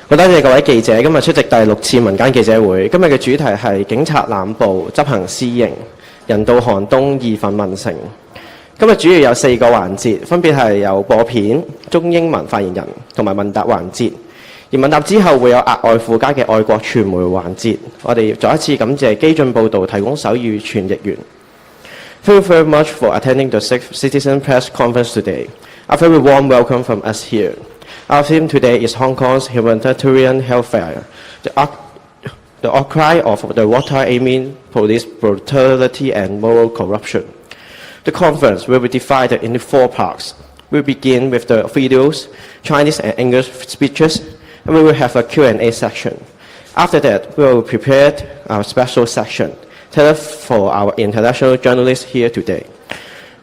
好多謝各位記者今日出席第六次民間記者會。今日嘅主題係警察濫捕執行私刑，人到寒冬義憤問城。今日主要有4個環節，分別係有播片、中英文發言人同埋問答環節。而問答之後會有額外附加嘅愛國傳媒環節。我哋再一次感謝基進報導提供手語傳譯員。Thank you very much for attending the 6th Citizen Press Conference today. A very warm welcome from us here. Our theme today is Hong Kong's humanitarian healthcare, the outcry of the water-aiming police brutality and moral corruption. The conference will be divided into 4 parts. We'll begin with the videos, Chinese and English speeches, and we will have a Q&A section. After that, we will prepare our special section tailored for our international journalists here today.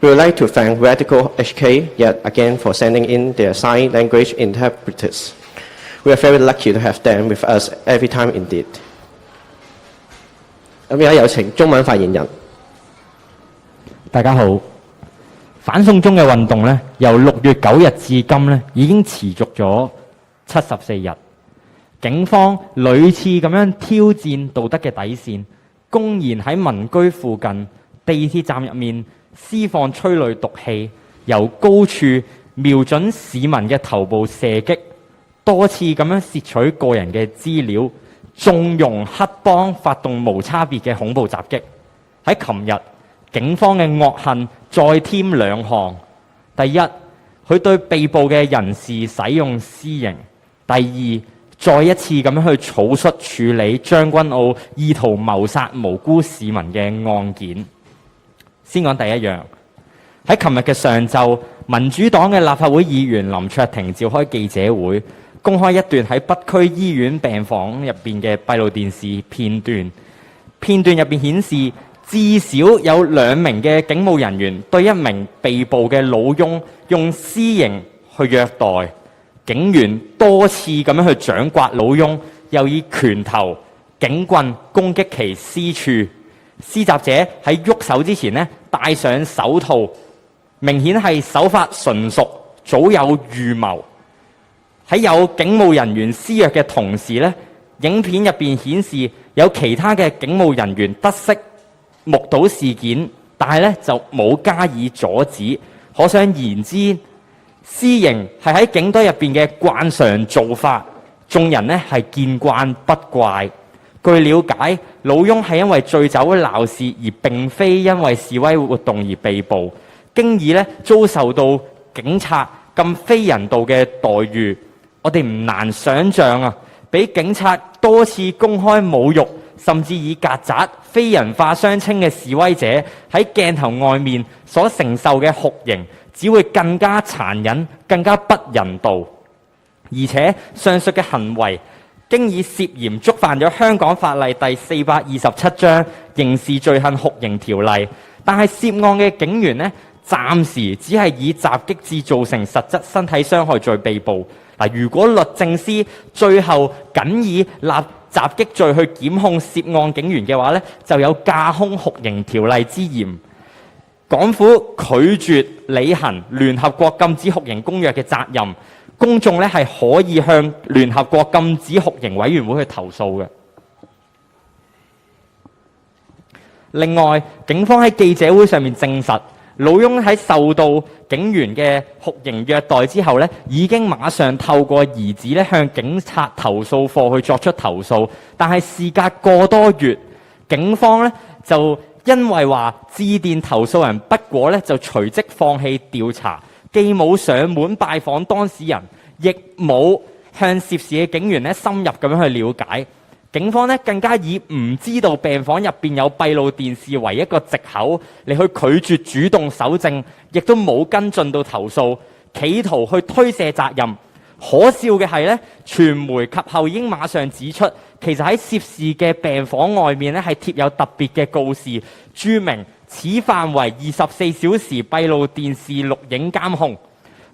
We would like to thank Radical HK yet again for sending in their sign language interpreters. We are very lucky to have them with us every time indeed. 咁而家有請中文發言人。大家好，反送中嘅運動咧，由6月9日至今咧，已經持續咗74日。警方屢次咁樣挑戰道德嘅底線，公然喺民居附近、地鐵站入面施放催淚毒氣，由高處瞄準市民嘅頭部射擊，多次咁樣竊取個人嘅資料，縱容黑幫發動無差別嘅恐怖襲擊。喺琴日，警方嘅惡行再添2項：第一，佢對被捕嘅人士使用私刑；第二，再一次咁樣去草率處理將軍澳意圖謀殺無辜市民嘅案件。先講第一樣，喺琴日嘅上晝，民主黨嘅立法會議員林卓廷召開記者會，公開一段喺北區醫院病房入邊嘅閉路電視片段。片段入邊顯示，至少有2名嘅警務人員對一名被捕嘅老翁用私刑去虐待。警員多次咁樣去掌摑老翁，又以拳頭、警棍攻擊其私處。施襲者喺喐手之前呢，戴上手套，明顯係手法純熟，早有預謀。喺有警務人員施虐嘅同時呢，影片入邊顯示有其他嘅警務人員得悉目睹事件，但係咧就冇加以阻止。可想而知，私刑係喺警隊入邊嘅慣常做法，眾人呢係見慣不怪。據了解，老翁係因為醉酒鬧事，而並非因為示威活動而被捕，經已咧遭受到警察咁非人道嘅待遇。我哋唔難想像啊，俾警察多次公開侮辱，甚至以曱甴、非人化相稱嘅示威者喺鏡頭外面所承受嘅酷刑，只會更加殘忍、更加不人道。而且上述嘅行為經已涉嫌觸犯咗香港法例第427章刑事罪行酷刑條例，但係涉案嘅警員呢，暫時只係以襲擊致造成實質身體傷害罪被捕。嗱，如果律政司最後僅以立襲擊罪去檢控涉案警員嘅話呢，就有架空酷刑條例之嫌。港府拒絕履行聯合國禁止酷刑公約嘅責任，公眾咧係可以向聯合國禁止酷刑委員會去投訴嘅。另外，警方喺記者會上面證實，老翁喺受到警員嘅酷刑虐待之後咧，已經馬上透過兒子咧向警察投訴課去作出投訴，但係事隔個多月，警方咧就因為話致電投訴人不果咧，就隨即放棄調查。既冇上門拜訪當事人，亦冇向涉事嘅警員咧深入咁樣去了解。警方咧更加以唔知道病房入邊有閉路電視為一個藉口嚟去拒絕主動搜證，亦都冇跟進到投訴，企圖去推卸責任。可笑嘅係咧，傳媒及後已經馬上指出，其實喺涉事嘅病房外面咧係貼有特別嘅告示，註明此範圍24小時閉路電視錄影監控。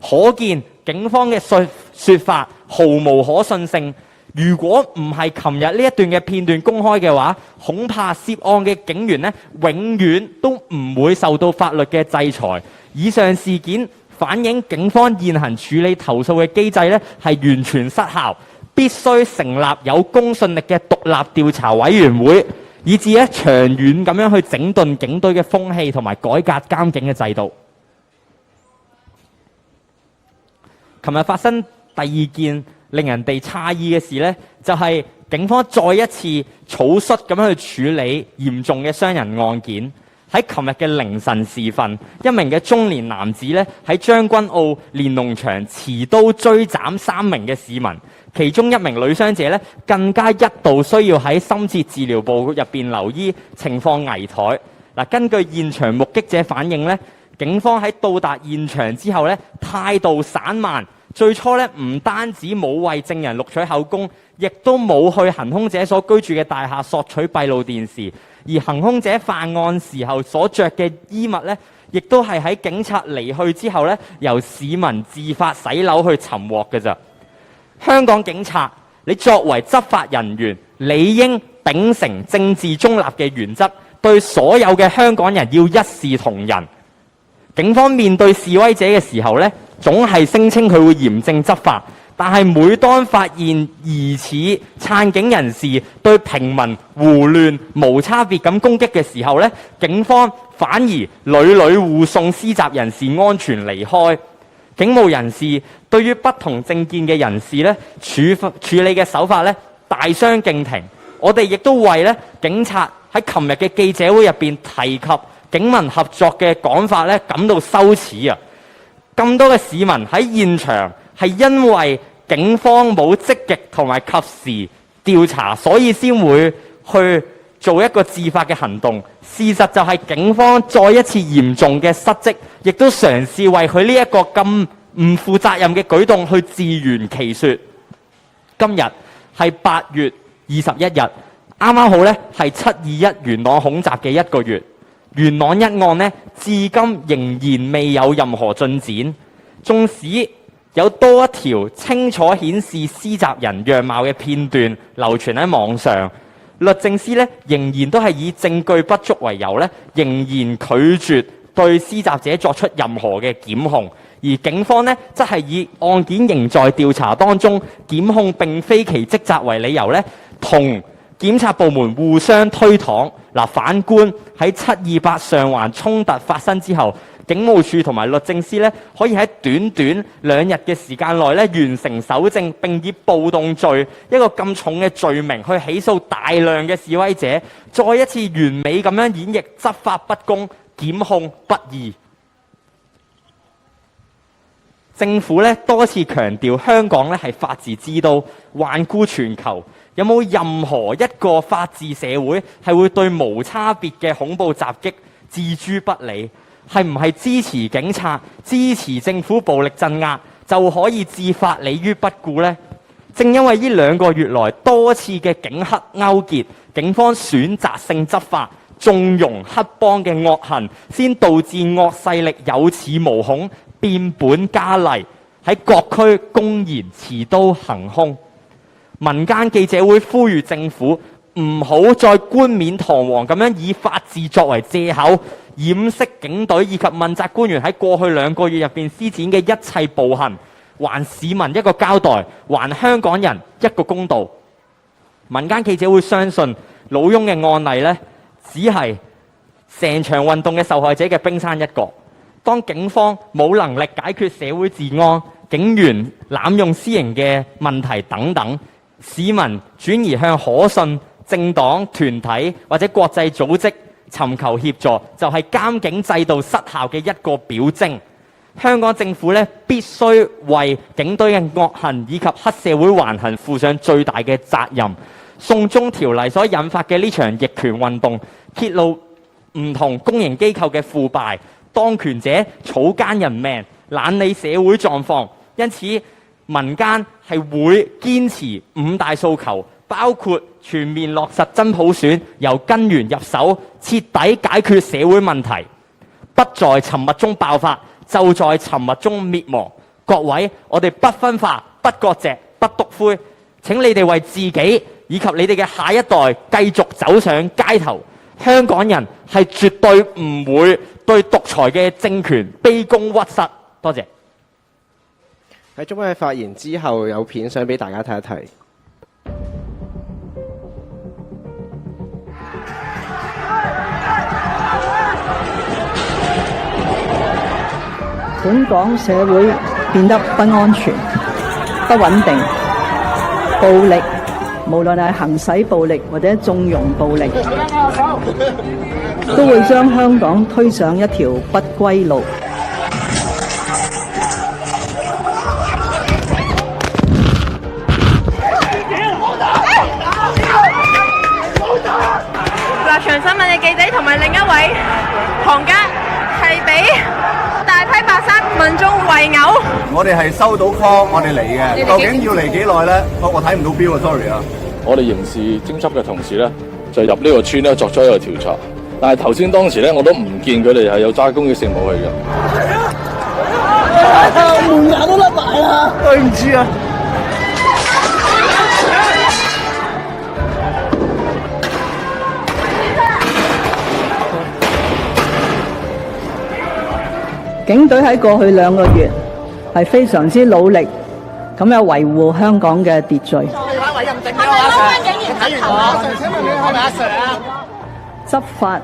可見警方嘅說法毫無可信性。如果唔係琴日呢一段嘅片段公開嘅話，恐怕涉案嘅警員呢永遠都唔會受到法律嘅制裁。以上事件反映警方現行處理投訴嘅機制呢係完全失效，必須成立有公信力嘅獨立調查委員會，以至長遠咁樣去整頓警隊嘅風氣同埋改革監警嘅制度。琴日發生第二件令人哋詫異嘅事呢，就係警方再一次草率咁樣去處理嚴重嘅傷人案件。喺琴日嘅凌晨時分，一名嘅中年男子呢喺將軍澳連儂牆持刀追斬3名嘅市民，其中一名女傷者呢更加一度需要喺深切治療部入邊留醫，情況危殆。嗱，根據現場目擊者反映呢，警方喺到達現場之後呢，態度散漫。最初咧唔單止冇為證人錄取口供，亦都冇去行兇者所居住嘅大廈索取閉路電視，而行兇者犯案時候所着嘅衣物咧，亦都係喺警察離去之後咧，由市民自發洗樓去尋獲嘅咋。香港警察，你作為執法人員，理應秉承政治中立嘅原則，對所有嘅香港人要一視同仁。警方面對示威者嘅時候咧，總係聲稱佢會嚴正執法，但係每當發現疑似撐警人士對平民胡亂無差別咁攻擊嘅時候咧，警方反而屢屢護送施襲人士安全離開。警務人士對於不同政見嘅人士咧，處理嘅手法咧，大相徑庭。我哋亦都為咧警察喺琴日嘅記者會入邊提及警民合作嘅講法咧，感到羞恥啊！咁多嘅市民喺現場係因為警方冇積極同埋及時調查，所以先會去做一個自發嘅行動。事實就係警方再一次嚴重嘅失職，亦都嘗試為佢呢一個咁唔負責任嘅舉動去自圓其說。今日係8月21日，啱啱好咧係721元朗恐襲嘅1個月。元朗一案呢，至今仍然未有任何進展。縱使有多一條清楚顯示施襲人樣貌嘅片段流傳喺網上，律政司呢仍然都係以證據不足為由呢，仍然拒絕對施襲者作出任何嘅檢控。而警方呢，則係以案件仍在調查當中，檢控並非其職責為理由呢，同檢察部門互相推搪。反觀喺728上環衝突發生之後，警務處同埋律政司呢，可以喺短短2日嘅時間內呢，完成搜證，並以暴動罪一個咁重嘅罪名去起訴大量嘅示威者，再一次完美咁樣演繹執法不公、檢控不義。政府咧多次強調香港咧係法治之都，環顧全球，有冇任何一個法治社會係會對無差別嘅恐怖襲擊置諸不理？係唔係支持警察、支持政府暴力鎮壓就可以置法理於不顧呢？正因為呢2個月來多次嘅警黑勾結，警方選擇性執法，縱容黑幫嘅惡行，先導致惡勢力有恃無恐，變本加厲，喺各區公然持刀行兇。民間記者會呼籲政府唔好再冠冕堂皇咁樣以法治作為藉口，掩飾警隊以及問責官員喺過去2個月入邊施展嘅一切暴行，還市民一個交代，還香港人一個公道。民間記者會相信老翁嘅案例呢，只係成場運動嘅受害者嘅冰山一角。當警方冇能力解決社會治安、警員濫用私刑嘅問題等等，市民轉移向可信政黨、團體或者國際組織尋求協助，就係監警制度失效嘅一個表徵。香港政府必須為警隊嘅惡行以及黑社會橫行負上最大嘅責任。送中條例所引發嘅呢場逆權運動，揭露唔同公營機構嘅腐敗，當權者草菅人命，懶理社會狀況。因此民間係會堅持5大訴求，包括全面落實真普選，由根源入手，徹底解決社會問題，不在沉默中爆發，就在沉默中滅亡。各位，我哋不分化、不割席、不篤灰，請你哋為自己以及你哋嘅下一代繼續走上街頭。香港人係絕對唔會對獨裁嘅政權卑躬屈膝。多謝。喺中委發言之後，有片想俾大家睇一睇。本港社會變得不安全、不穩定，暴力，無論係行使暴力或者縱容暴力，都會將香港推上一條不歸路。立場新聞嘅記者同埋另一位行家係俾大批白衫民眾圍毆。我哋係收到 call， 我哋嚟嘅。究竟要嚟幾耐咧？我睇唔到表啊 ，sorry 啊。我哋刑事偵緝嘅同事咧，就入呢個村咧作咗一個調查。但係頭先當時咧，我都唔見佢哋係有揸攻擊性武器嘅。門牙都甩埋啦！對唔住啊！警隊喺過去2個月係非常之努力咁樣維護香港嘅秩序。委任證嘅話，睇完我。請問你係咪阿 Sir 啊？執法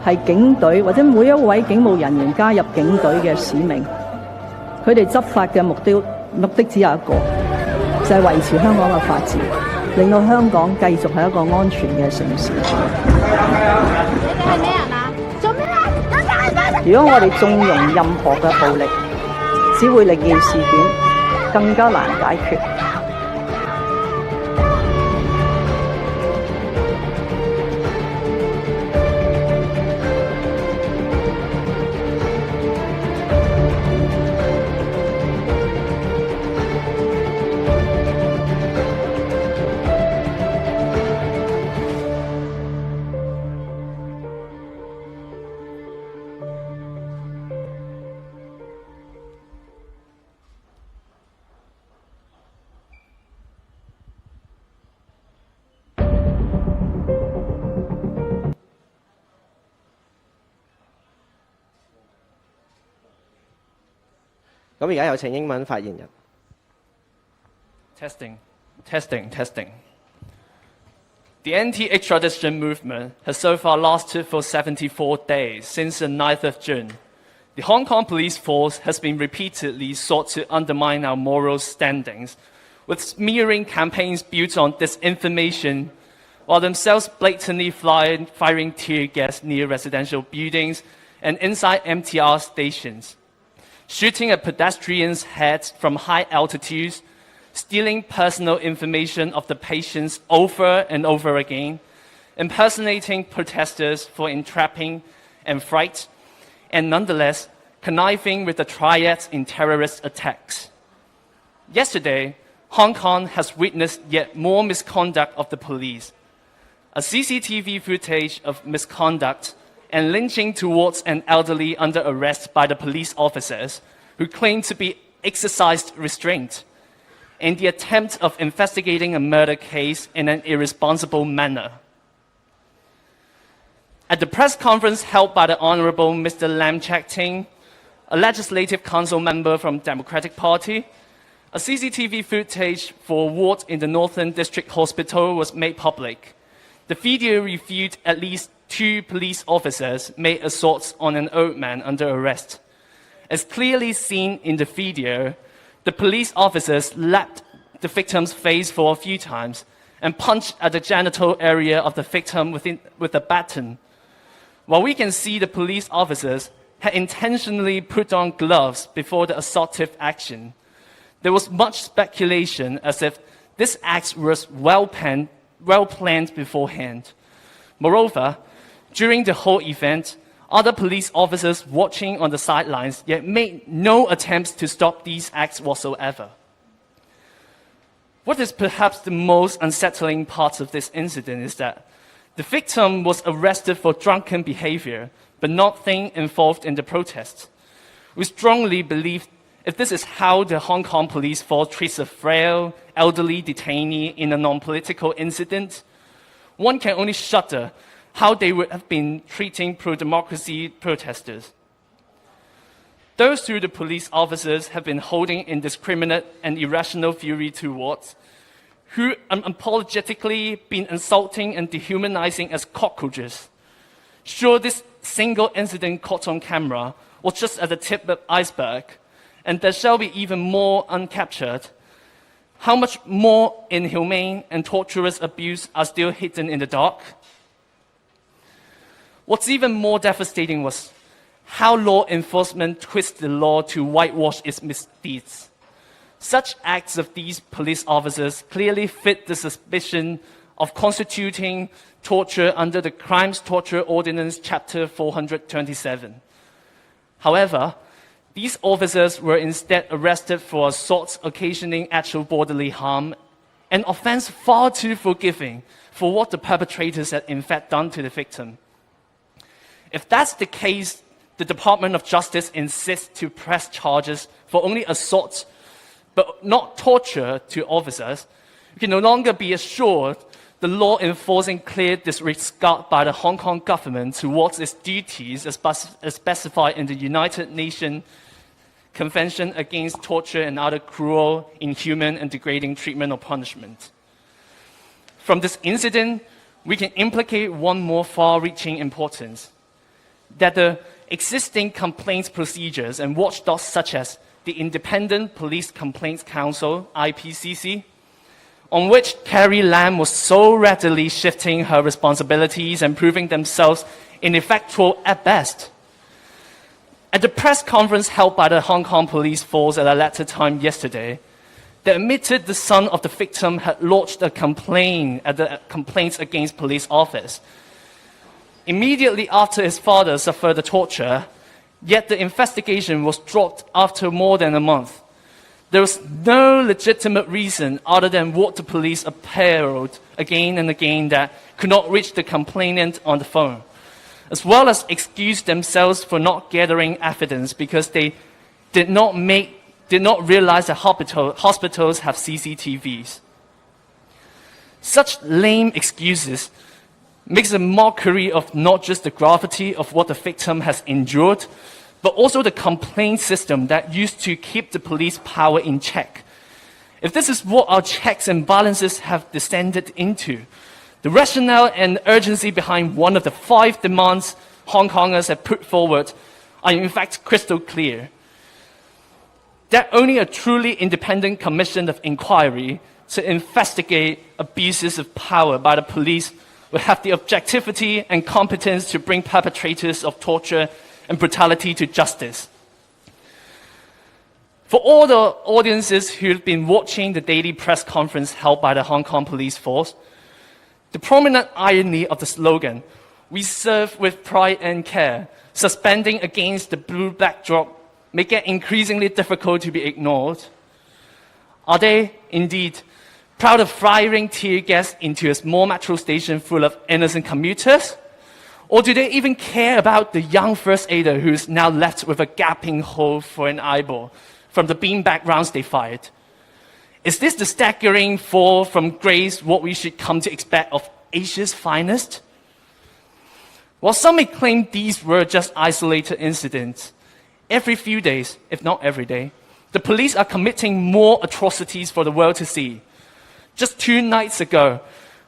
係警隊或者每一位警務人員加入警隊嘅使命。佢哋執法嘅目的只有一個，就係維持香港嘅法治，令到香港繼續係一個安全嘅城市。你哋係咩人啊？做咩啊？如果我哋縱容任何嘅暴力，只會令件事件更加難解決。咁而家有請英文發言人。Testing. The anti-extradition movement has so far lasted for 74 days since the 9th of June. The Hong Kong police force has been repeatedly sought to undermine our moral standings, with smearing campaigns built on disinformation, while themselves blatantly firing tear gas near residential buildings and inside MTR stations, shooting at pedestrians' heads from high altitudes, stealing personal information of the patients over and over again, impersonating protesters for entrapping and fright, and nonetheless conniving with the triads in terrorist attacks. Yesterday, Hong Kong has witnessed yet more misconduct of the police. A CCTV footage of misconduct and lynching towards an elderly under arrest by the police officers who claim to be exercised restraint, and the attempt of investigating a murder case in an irresponsible manner. At the press conference held by the Honourable Mr. Lam Cheuk Ting, a Legislative Council member from Democratic Party, a CCTV footage for a ward in the Northern District Hospital was made public. The video reviewed at least 2 police officers made assaults on an old man under arrest. As clearly seen in the video, the police officers slapped the victim's face for a few times and punched at the genital area of the victim with a baton. While we can see the police officers had intentionally put on gloves before the assaultive action, there was much speculation as if this act was well planned beforehand. Moreover, during the whole event, other police officers watching on the sidelines yet made no attempts to stop these acts whatsoever. What is perhaps the most unsettling part of this incident is that the victim was arrested for drunken behavior, but nothing involved in the protests. We strongly believe if this is how the Hong Kong police force treats a frail, elderly detainee in a non-political incident, one can only shudder how they would have been treating pro-democracy protesters. Those who the police officers have been holding indiscriminate and irrational fury towards, who unapologetically been insulting and dehumanizing as cockroaches. Sure, this single incident caught on camera was just at the tip of the iceberg, and there shall be even more uncaptured. How much more inhumane and torturous abuse are still hidden in the dark? What's even more devastating was how law enforcement twists the law to whitewash its misdeeds. Such acts of these police officers clearly fit the suspicion of constituting torture under the Crimes Torture Ordinance Chapter 427. However, these officers were instead arrested for assaults occasioning actual bodily harm, an offense far too forgiving for what the perpetrators had in fact done to the victim. If that's the case, the Department of Justice insists to press charges for only assault, but not torture to officers. We can no longer be assured the law enforcing clear disregard by the Hong Kong government towards its duties as specified in the United Nations Convention Against Torture and Other Cruel, Inhuman and Degrading Treatment or Punishment. From this incident, we can implicate one more far-reaching importance, that the existing complaints procedures and watchdogs such as the Independent Police Complaints Council, IPCC, on which Carrie Lam was so readily shifting her responsibilities and proving themselves ineffectual at best. At the press conference held by the Hong Kong police force at a later time yesterday, they admitted the son of the victim had lodged a complaint at the Complaints Against Police Office immediately after his father suffered the torture, yet the investigation was dropped after more than a month. There was no legitimate reason other than what the police appealed again and again that could not reach the complainant on the phone, as well as excused themselves for not gathering evidence because they did not realize that hospitals have CCTVs. Such lame excuses makes a mockery of not just the gravity of what the victim has endured, but also the complaint system that used to keep the police power in check. If this is what our checks and balances have descended into, the rationale and urgency behind one of the 5 demands Hong Kongers have put forward are in fact crystal clear. That only a truly independent commission of inquiry to investigate abuses of power by the police will have the objectivity and competence to bring perpetrators of torture and brutality to justice. For all the audiences who've been watching the daily press conference held by the Hong Kong police force, the prominent irony of the slogan, "We serve with pride and care," suspending against the blue backdrop, may get increasingly difficult to be ignored. Are they, indeed, proud of firing tear gas into a small metro station full of innocent commuters? Or do they even care about the young first aider who is now left with a gaping hole for an eyeball from the beanbag rounds they fired? Is this the staggering fall from grace what we should come to expect of Asia's finest? While some may claim these were just isolated incidents, every few days, if not every day, the police are committing more atrocities for the world to see. Just 2 nights ago,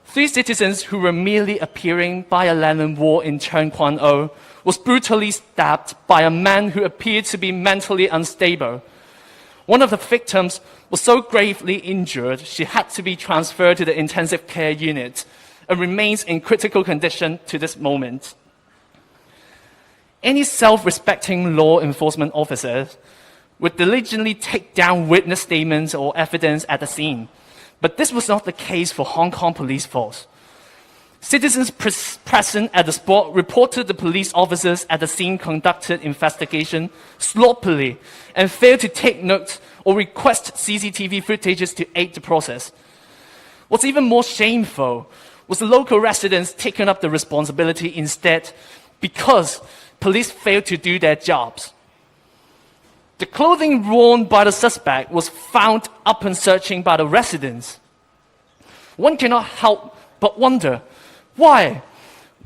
3 citizens who were merely appearing by a land war in Cheung Kwan O was brutally stabbed by a man who appeared to be mentally unstable. One of the victims was so gravely injured she had to be transferred to the intensive care unit and remains in critical condition to this moment. Any self-respecting law enforcement officer would diligently take down witness statements or evidence at the scene. But this was not the case for Hong Kong police force. Citizens present at the spot reported the police officers at the scene conducted investigation sloppily and failed to take notes or request CCTV footages to aid the process. What's even more shameful was the local residents taking up the responsibility instead because police failed to do their jobs. The clothing worn by the suspect was found upon searching by the residents. One cannot help but wonder, why?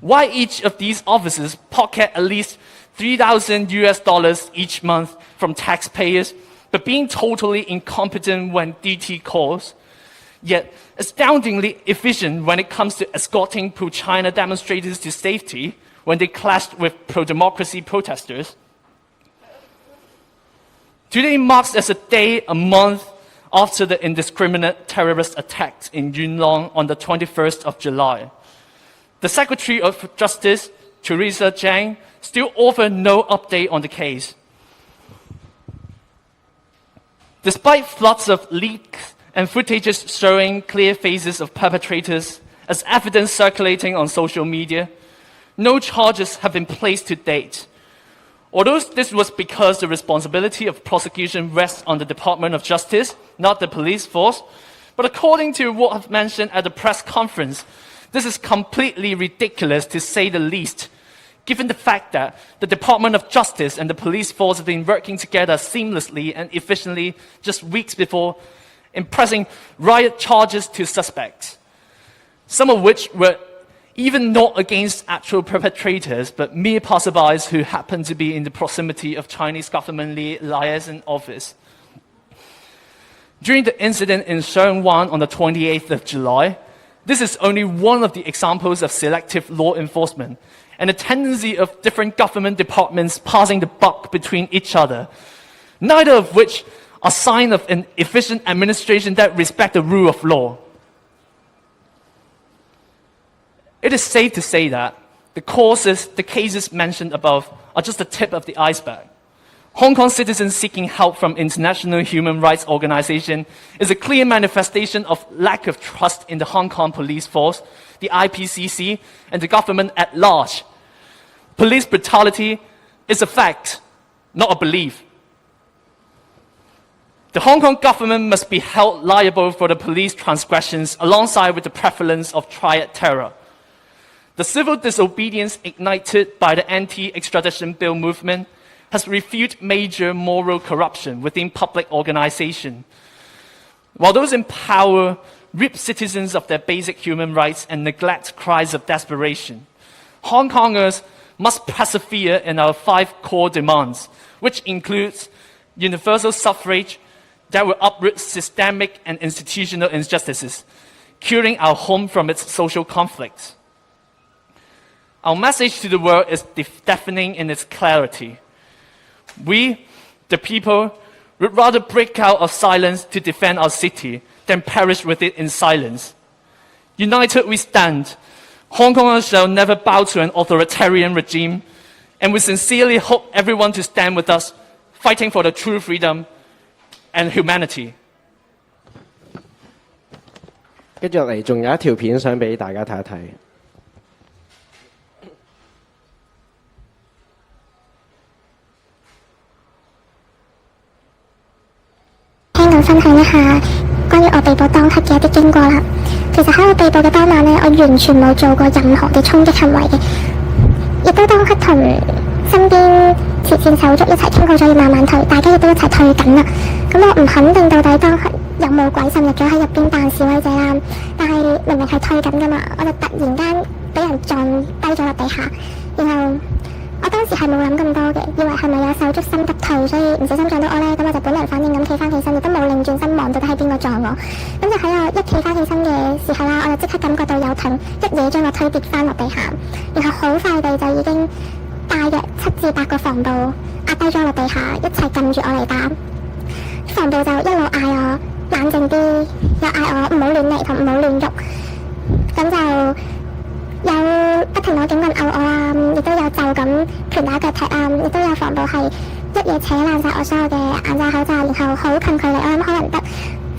Why each of these officers pocket at least $3,000 each month from taxpayers, but being totally incompetent when duty calls, yet astoundingly efficient when it comes to escorting pro-China demonstrators to safety when they clashed with pro-democracy protesters. Today marks as a day, a month after the indiscriminate terrorist attacks in Yuen Long on the 21st of July. The Secretary of Justice, Teresa Zhang, still offered no update on the case. Despite floods of leaks and footages showing clear faces of perpetrators as evidence circulating on social media, no charges have been placed to date. Although this was because the responsibility of prosecution rests on the Department of Justice, not the police force, but according to what I've mentioned at the press conference, this is completely ridiculous to say the least, given the fact that the Department of Justice and the police force have been working together seamlessly and efficiently just weeks before in pressing riot charges to suspects, some of which were even not against actual perpetrators, but mere passerbys who happened to be in the proximity of Chinese government liaison office. During the incident in Sheungwan on the 28th of July, this is only one of the examples of selective law enforcement and a tendency of different government departments passing the buck between each other, neither of which are sign of an efficient administration that respect the rule of law. It is safe to say that the cases mentioned above are just the tip of the iceberg. Hong Kong citizens seeking help from international human rights organizations is a clear manifestation of lack of trust in the Hong Kong police force, the IPCC, and the government at large. Police brutality is a fact, not a belief. The Hong Kong government must be held liable for the police transgressions alongside with the prevalence of triad terror. The civil disobedience ignited by the anti-extradition bill movement has refuted major moral corruption within public organizations. While those in power rip citizens of their basic human rights and neglect cries of desperation, Hong Kongers must persevere in our 5 core demands, which includes universal suffrage that will uproot systemic and institutional injustices, curing our home from its social conflicts. Our message to the world is deafening in its clarity. We, the people, would rather break out of silence to defend our city than perish with it in silence. United we stand. Hong Kongers shall never bow to an authoritarian regime, and we sincerely hope everyone to stand with us, fighting for the true freedom and humanity. 跟住落嚟，仲有一條片想俾大家睇一睇。聽我分享一下關於我被捕當刻嘅一啲經過啦。其實喺我被捕嘅當晚呢，我完全冇做過任何嘅衝擊行為嘅，亦都當刻同身邊前線手足一齊傾過咗要慢慢退，大家亦都一齊退緊啦。咁我唔肯定到底當刻有冇鬼滲入咗喺入邊扮示威者啦，但係明明係退緊噶嘛，我就突然間俾人撞低咗落地下，然後我當時係冇諗咁多嘅，以為係咪有手足心急退，所以唔小心撞到我呢。咁我就本能反應咁企翻起身，亦都冇擰轉身望到底係邊個撞我。咁就喺我一企翻起身嘅時候啦，我就即刻感覺到有盾一嘢將我推跌翻落地下，然後好快地就已經大約7至8個防暴壓低咗落地下，一齊撳住我嚟打。防暴就一路嗌我冷靜啲，又嗌我唔好亂嚟同唔好亂喐，咁就有不停攞警棍毆我啊，亦都有就咁拳打腳踢啊，亦都有防暴係一嘢扯爛晒我所有嘅眼罩口罩，然後好近距離，我諗可能得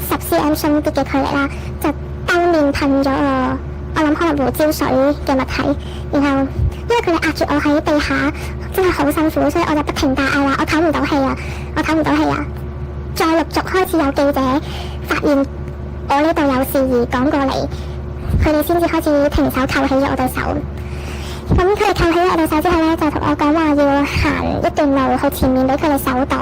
10 cm 鬆啲嘅距離啦，就兜面噴咗我諗可能胡椒水嘅物體，然後因為佢哋壓住我喺地下，真係好辛苦，所以我就不停大嗌話我唞唔到氣啊，我唞唔到氣啊！再陸續開始有記者發現我呢度有事而趕過嚟，佢哋先至開始停手扣起咗我對手。咁佢哋扣起咗我對手之後呢，就同我講話要行一段路去前面俾佢哋手袋。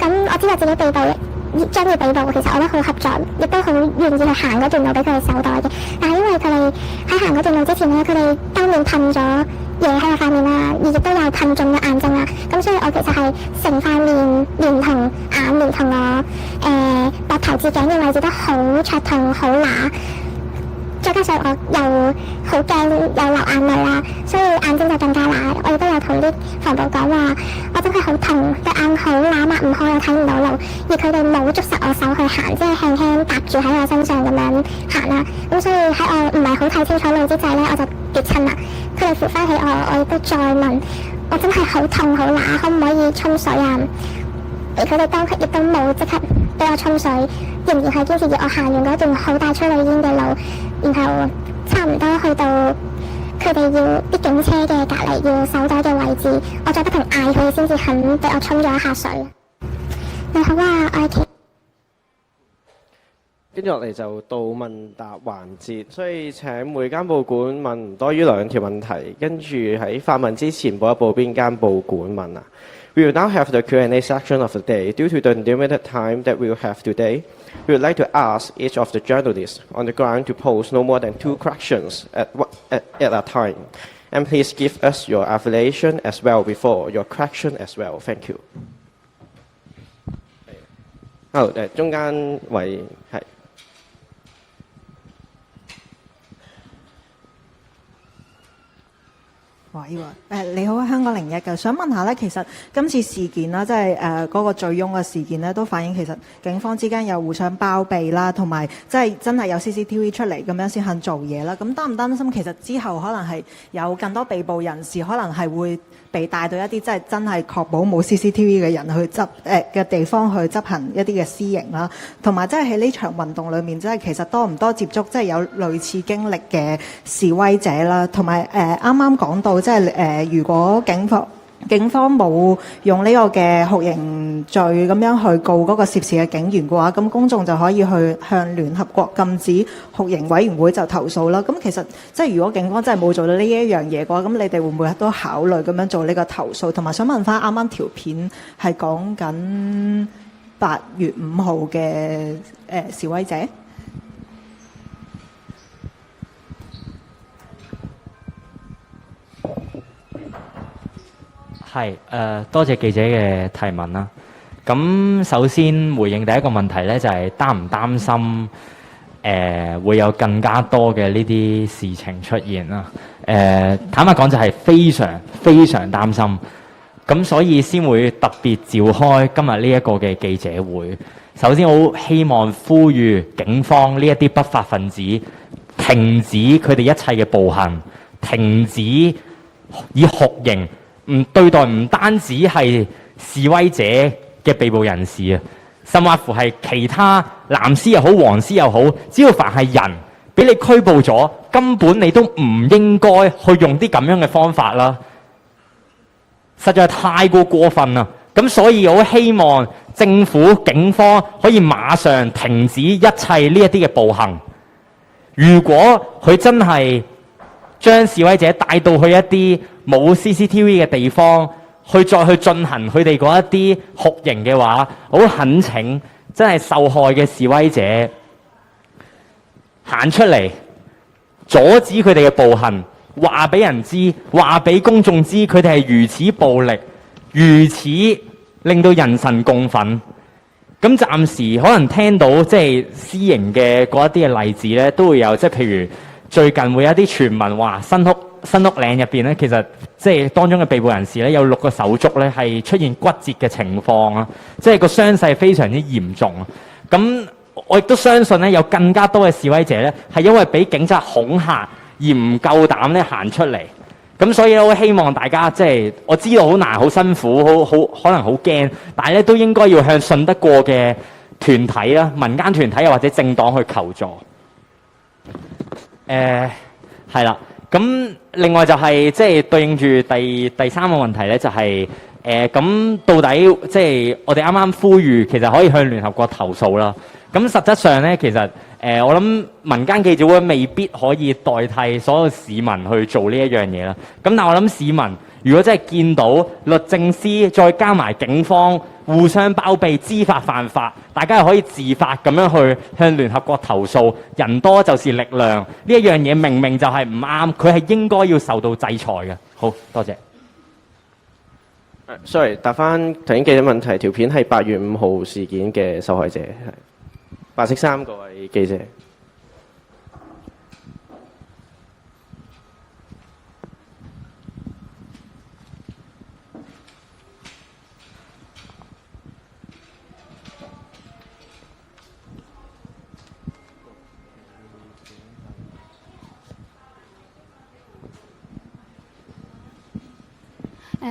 咁我知道自己被捕，將要被捕，其實我都好合作，亦都好願意去行嗰段路俾佢哋手袋嘅。但係因為佢哋喺行嗰段路之前呢，佢哋當面噴咗嘢喺我塊面啦，而亦都有噴中咗眼睛啦。咁所以我其實係成塊面連同眼連同我膊頭至頸嘅位置都好灼痛好乸。再加上我又好驚又流眼淚啦，所以眼睛就更加乸。我亦都有同啲防暴講話，我真係好痛，對眼好乸，擘唔開，又睇唔到路。而佢哋冇捉實我手去行，即係輕輕搭住喺我身上咁樣行啦。咁所以喺我唔係好睇清楚路之際呢，我就跌親啦。佢哋扶翻起我亦都再問我真係好痛好乸，可唔可以沖水啊？而佢哋當刻亦都冇即刻俾我沖水，仍然係堅持要我行完嗰段好大催淚煙嘅路，然後差唔多去到佢哋要啲警車嘅隔離要手袋嘅位置，我再不停嗌佢先至肯俾我沖咗一下水。你好啊，我係跟住落嚟就到問答環節，所以請每間報館問唔多於2條問題，跟住喺發問之前報一報邊間報館問啊。We will now have the Q&A section of the day. Due to the limited time that we will have today, we would like to ask each of the journalists on the ground to pose no more than 2 questions at a time. And please give us your affiliation as well before your question as well. Thank you. 好，中間位係。你好，香港01嘅，想問下咧，其實今次事件啦，即係嗰個醉翁嘅事件咧，都反映其實警方之間有互相包庇啦，同埋即係真係有 CCTV 出嚟咁樣先肯做嘢啦。咁擔唔擔心其實之後可能係有更多被捕人士，可能係會被帶到一啲即係真係確保冇 CCTV 嘅人去嘅地方去執行一啲嘅私刑啦，同埋即係喺呢場運動裏面，即係其實多唔多接觸即係有類似經歷嘅示威者啦，同埋啱啱講到即係如果警方冇用呢個嘅酷刑罪咁樣去告嗰個涉事嘅警員嘅話，咁公眾就可以去向聯合國禁止酷刑委員會就投訴啦。咁其實即係如果警方真係冇做到呢一樣嘢嘅話，咁你哋會唔會都考慮咁樣做呢個投訴？同埋想問翻啱啱條片係講緊8月5號嘅示威者。係多謝記者嘅提問啦。咁首先回應第一個問題咧，就係擔唔擔心會有更加多嘅呢啲事情出現啦？坦白講就係非常非常擔心。咁所以先會特別召開今日呢一個嘅記者會。首先好希望呼籲警方呢一啲不法分子停止佢哋一切嘅暴行，停止以酷刑對待唔單止係示威者嘅被捕人士啊，甚或乎係其他藍絲又好黃絲又好，只要凡係人俾你拘捕咗，根本你都唔應該去用啲咁樣嘅方法啦，實在太過過分啦。咁所以我希望政府警方可以馬上停止一切呢一啲嘅暴行。如果佢真係將示威者帶到去一啲冇 CCTV 嘅地方，再去進行佢哋嗰一啲酷刑嘅話，我好懇請真係受害嘅示威者行出嚟，阻止佢哋嘅暴行，話俾人知，話俾公眾知，佢哋係如此暴力，如此令到人神共憤。咁暫時可能聽到即係私刑嘅嗰一啲嘅例子咧，都會有即係譬如最近會有一啲傳聞話新屋嶺入邊咧，其實即係當中嘅被捕人士咧，有6個手足咧係出現骨折嘅情況啊，即係個傷勢非常之嚴重啊。咁我亦都相信咧，有更加多嘅示威者咧係因為俾警察恐嚇而唔夠膽咧行出嚟。咁所以我希望大家即係我知道好難、好辛苦、好可能好驚，但係咧都應該要向信得過嘅團體啦、民間團體又或者政黨去求助。係啦。咁另外就係即係對應住第三個問題咧，就係咁到底即係我哋啱啱呼籲，其實可以向聯合國投訴啦。咁實質上咧，其實我諗民間記者會未必可以代替所有市民去做呢一樣嘢啦。咁但係我諗市民如果真係見到律政司再加埋警方互相包庇、知法犯法，大家又可以自發咁樣去向聯合國投訴，人多就是力量。呢一樣嘢明明就係唔啱，佢係應該要受到制裁嘅。好多謝。Sorry， 答翻頭先記者問題，條片係8月5號事件嘅受害者，係白色衫嗰位記者。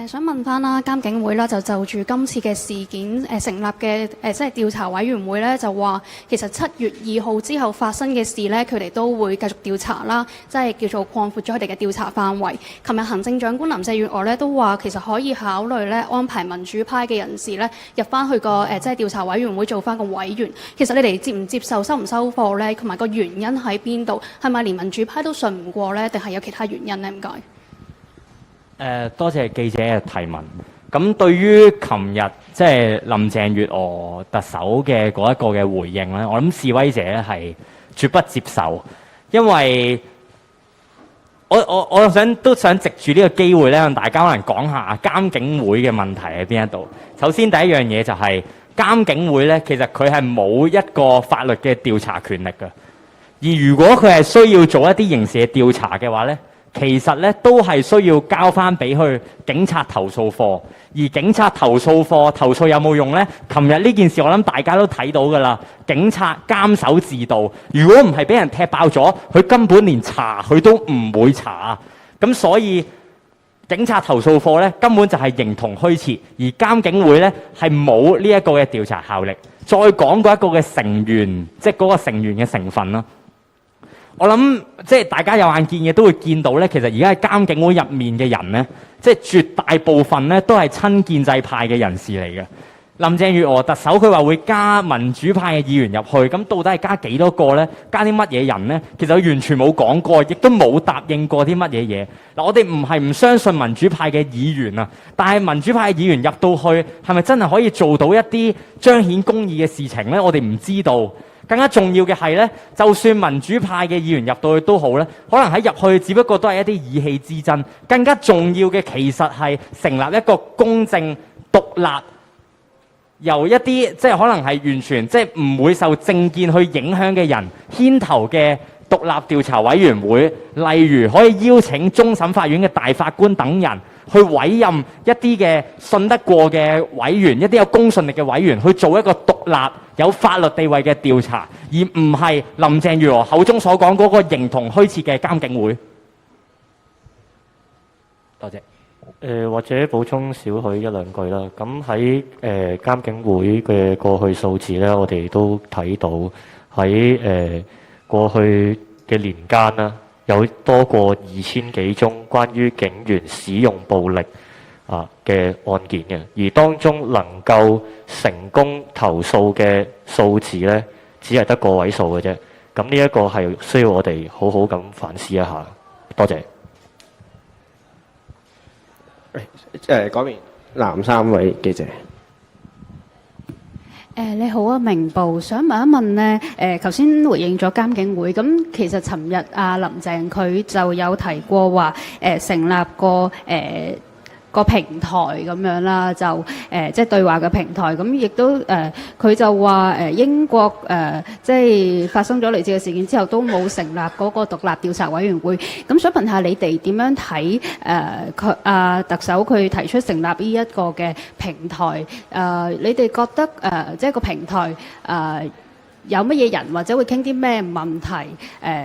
想問翻啦，監警會啦就住今次嘅事件成立嘅即係調查委員會咧，就話其實7月2號之後發生嘅事咧，佢哋都會繼續調查啦，即係叫做擴闊咗佢哋嘅調查範圍。琴日行政長官林鄭月娥咧都話，其實可以考慮咧安排民主派嘅人士咧入翻去個即係調查委員會做翻個委員。其實你哋接唔接受、收唔收貨咧？同埋個原因喺邊度？係咪連民主派都信唔過咧？定係有其他原因咧？唔該。多謝記者嘅提問。咁對於琴日即係林鄭月娥特首嘅嗰一個嘅回應咧，我諗示威者咧係絕不接受，因為我都想藉住呢個機會咧，向大家可能講下監警會嘅問題喺邊一度。首先第一樣嘢就係監警會咧，其實佢係冇一個法律嘅調查權力嘅，而如果佢係需要做一啲刑事嘅調查嘅話咧，其實咧都係需要交翻俾去警察投訴課，而警察投訴課投訴有冇用呢？琴日呢件事我諗大家都睇到㗎啦，警察監守自盜，如果唔係俾人踢爆咗，佢根本連查佢都唔會查。咁所以警察投訴課咧根本就係形同虛設，而監警會咧係冇呢一個嘅調查效力。再講嗰一個嘅成員，即係嗰個成員嘅成分啦。我諗即係大家有眼見嘅都會見到咧，其實而家喺監警會入面嘅人咧，即係絕大部分咧都係親建制派嘅人士嚟嘅。林鄭月娥特首佢話會加民主派嘅議員入去，咁到底係加幾多個咧？加啲乜嘢人咧？其實佢完全冇講過，亦都冇答應過啲乜嘢嘢。嗱，我哋唔係唔相信民主派嘅議員啊，但係民主派嘅議員入到去係咪真係可以做到一啲彰顯公義嘅事情咧？我哋唔知道。更加重要嘅係咧，就算民主派嘅議員入到去都好咧，可能喺入去只不過都係一啲意氣之爭。更加重要嘅其實係成立一個公正獨立，由一啲即係可能係完全即係唔會受政見去影響嘅人牽頭嘅獨立調查委員會，例如可以邀請終審法院嘅大法官等人去委任一啲嘅信得過嘅委員，一啲有公信力嘅委員去做一個獨立有法律地位嘅調查，而唔係林鄭月娥口中所講嗰個形同虛設嘅監警會。多謝。或者補充少許一兩句啦。咁喺監警會嘅過去數字咧，我哋都睇到喺過去嘅年間啦，有多過2000幾宗關於警員使用暴力嘅案件嘅，而當中能夠成功投訴嘅數字咧，只係得個位數嘅啫。咁呢一個係需要我哋好好咁反思一下。多謝。嗰邊男3位記者。你好啊，明報想問一問呢，頭先回應咗監警會，咁其實尋日林鄭佢就有提過話，成立個平台咁樣啦，就即係對話嘅平台，咁亦都佢就話英國即係發生咗類似嘅事件之後，都冇成立嗰個獨立調查委員會。咁想問下你哋點樣睇佢特首佢提出成立呢一個嘅平台？你哋覺得即係個平台有乜嘢人或者會傾啲咩問題？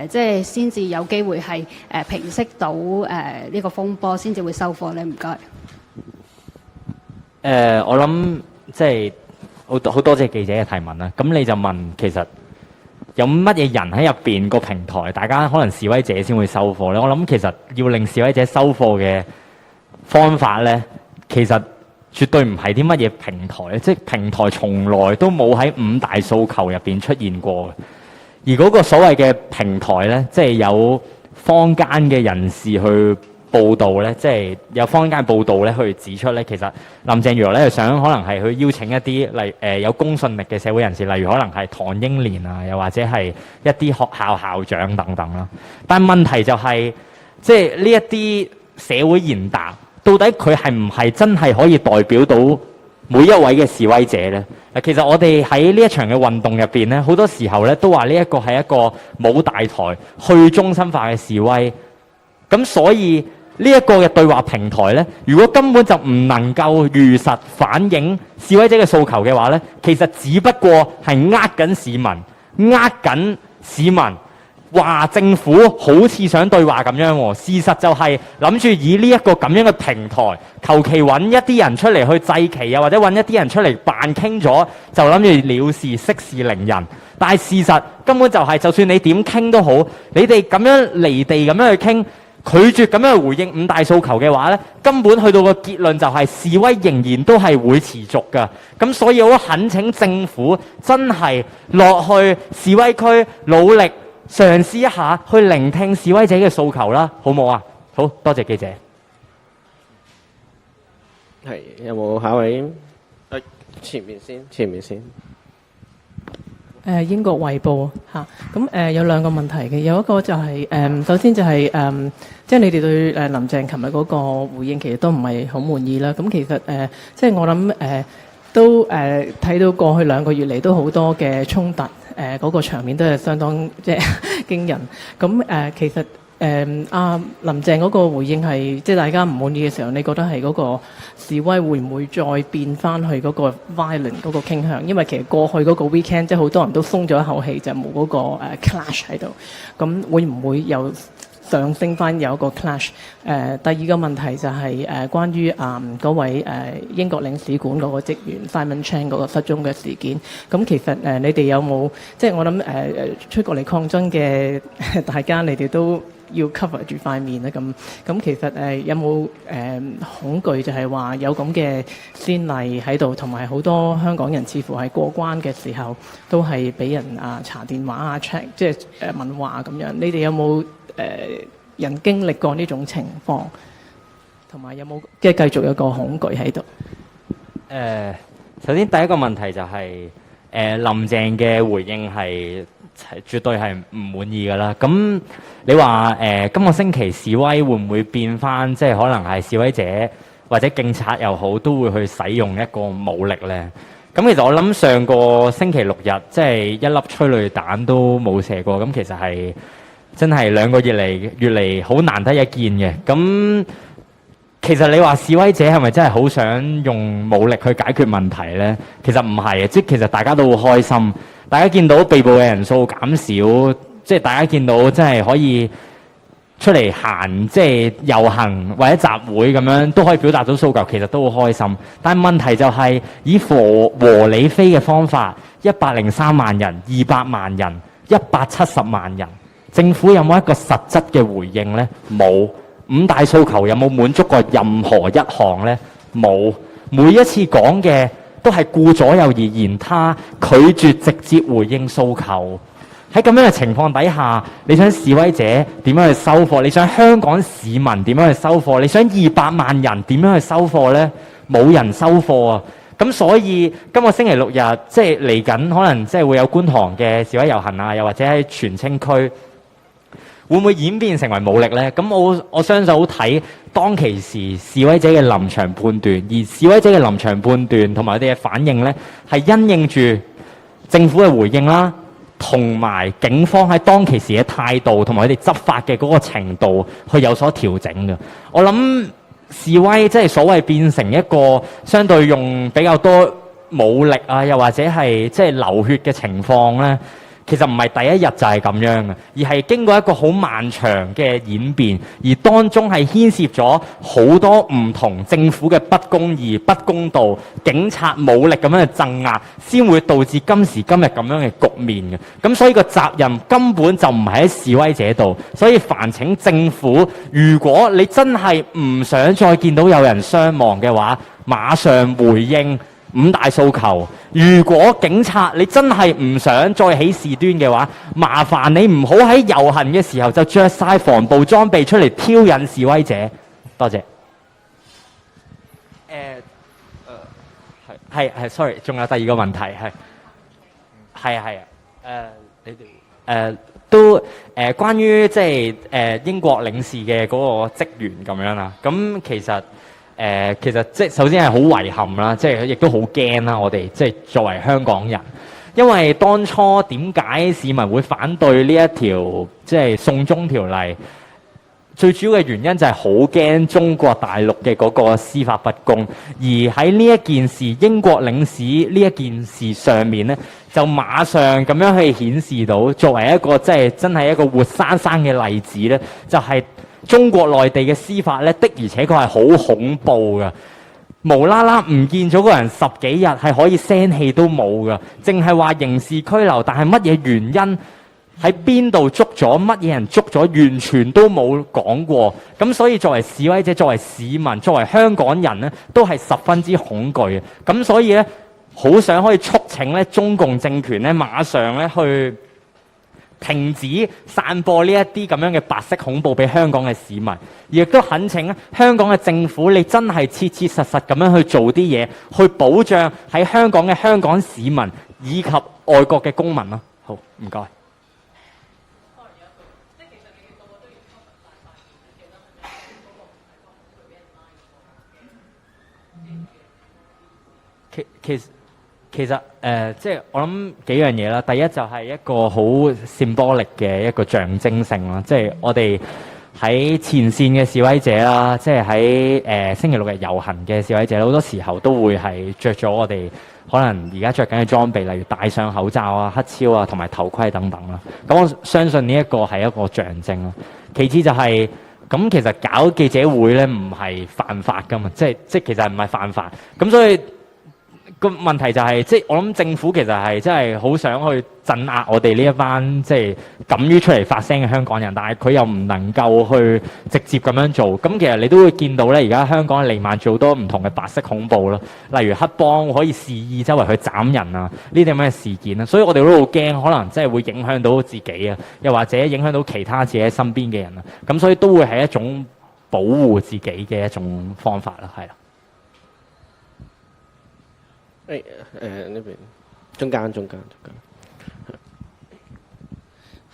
即係先至有機會係平息到呢個風波，先至會收貨咧？唔該。我諗即係好多謝記者嘅提問啦。咁你就問其實有乜嘢人喺入邊個平台？大家可能示威者先會收貨咧。我諗其實要令示威者收貨嘅方法咧，其實絕對唔係啲乜嘢平台，即係平台從來都冇喺5大訴求入邊出現過嘅。而嗰個所謂嘅平台咧，即係有坊間嘅人士去報道咧，即係有坊間報道咧去指出咧，其實林鄭月娥咧係想可能係去邀請一啲有公信力嘅社會人士，例如可能係唐英年啊，又或者係一啲學校校長等等啦。但問題就係，即係呢一啲社會賢達，到底佢係唔係真係可以代表到每一位嘅示威者咧？其實我哋喺呢一場嘅運動入邊咧，好多時候咧都話呢一個係一個冇大台去中心化嘅示威。咁所以呢一個嘅對話平台咧，如果根本就唔能夠如實反映示威者嘅訴求嘅話咧，其實只不過係呃緊市民，話政府好似想對話咁樣喎，事實就係諗住以呢一個咁樣嘅平台，求其揾一啲人出嚟去祭旗啊，或者揾一啲人出嚟扮傾咗，就諗住了事，息事寧人。但係事實根本就係，就算你點傾都好，你哋咁樣離地咁樣去傾，拒絕咁樣去回應五大訴求嘅話呢，根本去到個結論就係示威仍然都係會持續㗎。咁所以我懇請政府真係落去示威區努力嘗試一下去聆聽示威者嘅訴求啦，好唔好啊？好多謝記者。係，有冇下一位？前面先。英國衛報嚇，咁有兩個問題嘅，有一個就係、首先就係、即係你哋對林鄭琴日嗰個回應其實都唔係好滿意啦。咁其實即係我諗都睇到過去2個月嚟都好多嘅衝突，嗰個場面都係相當即係驚人。咁其實林鄭嗰個回應係即係大家唔滿意嘅時候，你覺得係嗰個示威會唔會再變翻去嗰個 violent 嗰個傾向？因為其實過去嗰個 weekend 即係好多人都鬆咗一口氣，就冇嗰個clash 喺度。咁會唔會又上升翻有一個 clash？第二個問題就係關於嗰位英國領事館嗰個職員 Simon Chan 嗰個失蹤嘅事件。咁其實你哋有冇即係我諗出過嚟抗爭嘅大家，你哋都要 cover 住塊面咧，咁其實有冇恐懼就係話有咁嘅先例喺度，同埋好多香港人似乎係過關嘅時候都係俾人查電話check 即係問話咁樣。你哋有冇人經歷過呢種情況，同埋有冇即係繼續有個恐懼喺度？首先第一個問題就係林鄭嘅回應係絕對係唔滿意㗎啦。咁你話今個星期示威會唔會變翻即係可能係示威者或者警察又好都會去使用一個武力呢？咁其實我諗上個星期6日即係一粒催淚彈都冇射過，咁其實係真係2個月嚟好難得一見嘅。咁其實你話示威者係咪真係好想用武力去解決問題呢？其實唔係嘅，即係其實大家都好開心。大家見到被捕嘅人數減少，即係大家見到真係可以出嚟行，即係遊行或者集會咁樣都可以表達到訴求，其實都好開心。但係問題就係以和理非嘅方法，103萬人、200萬人、170萬人，政府有冇一個實質嘅回應呢？冇。5大訴求有冇滿足過任何一項呢？冇。每一次講嘅都係顧左右而言他，拒絕直接回應訴求。喺咁樣嘅情況底下，你想示威者點樣去收貨？你想香港市民點樣去收貨？你想200萬人點樣去收貨呢？冇人收貨啊！咁所以今個星期6日即係嚟緊，可能即係會有觀塘嘅示威遊行啊，又或者喺荃青區。會唔會演變成為武力呢？咁我相信好睇當其時示威者嘅臨場判斷，而示威者嘅臨場判斷同埋佢哋嘅反應呢，係因應住政府嘅回應啦，同埋警方喺當其時嘅態度同埋佢哋執法嘅嗰個程度去有所調整嘅。我諗示威即係所謂變成一個相對用比較多武力啊，又或者係即係流血嘅情況呢。其實唔係第一日就係咁樣嘅，而係經過一個好漫長嘅演變，而當中係牽涉咗好多唔同政府嘅不公義、不公道、警察武力咁樣嘅鎮壓，先會導致今時今日咁樣嘅局面嘅。咁所以個責任根本就唔係喺示威者度，所以煩請政府，如果你真係唔想再見到有人傷亡嘅話，馬上回應5大訴求。如果警察你真係唔想再起事端嘅話，麻煩你唔好喺遊行嘅時候就着晒防暴裝備出嚟挑引示威者。多謝。係 sorry， 仲有第二個問題係你哋都關於即係英國領事嘅嗰個職員咁樣啦。咁其實即係首先係好遺憾啦，即係亦都好驚啦。我哋即係作為香港人，因為當初點解市民會反對呢一條即係送中條例？最主要嘅原因就係好驚中國大陸嘅嗰個司法不公，而喺呢一件事英國領事呢一件事上面咧，就馬上咁樣去顯示到作為一個真係一個活生生嘅例子咧，就係、中國內地嘅司法咧的而且確係好恐怖㗎。無啦啦唔見咗個人10幾日係可以聲氣都冇㗎，淨係話刑事拘留，但係乜嘢原因？喺邊度捉咗？乜嘢人捉咗？完全都冇講過。咁所以作為示威者、作為市民、作為香港人咧，都係十分之恐懼嘅。咁所以咧，好想可以促請咧中共政權咧，馬上咧去停止散播呢一啲咁樣嘅白色恐怖俾香港嘅市民，亦都懇請咧香港嘅政府，你真係切切實實咁樣去做啲嘢，去保障喺香港嘅香港市民以及外國嘅公民咯。好，唔該。其實即係我諗幾樣嘢啦。第一就係一個好 symbolic 嘅一個象徵性啦，即係我哋喺前線嘅示威者啦，即係喺星期六日遊行嘅示威者，好多時候都會係着咗我哋可能而家着緊嘅裝備，例如戴上口罩啊、黑超啊同埋頭盔等等啦。咁我相信呢一個係一個象徵啦。其次就係咁，其實搞記者會咧唔係犯法噶嘛，即其實唔係犯法。咁所以個問題就係、即係我諗政府其實係真係好想去鎮壓我哋呢一班即係敢於出嚟發聲嘅香港人，但係佢又唔能夠去直接咁樣做。咁其實你都會見到咧，而家香港彌漫咗好多唔同嘅白色恐怖咯，例如黑幫可以肆意周圍去斬人啊，呢啲咁嘅事件啦。所以我哋都好驚，可能真係會影響到自己啊，又或者影響到其他自己身邊嘅人啊。咁所以都會係一種保護自己嘅一種方法啦，係啦。呢邊中間。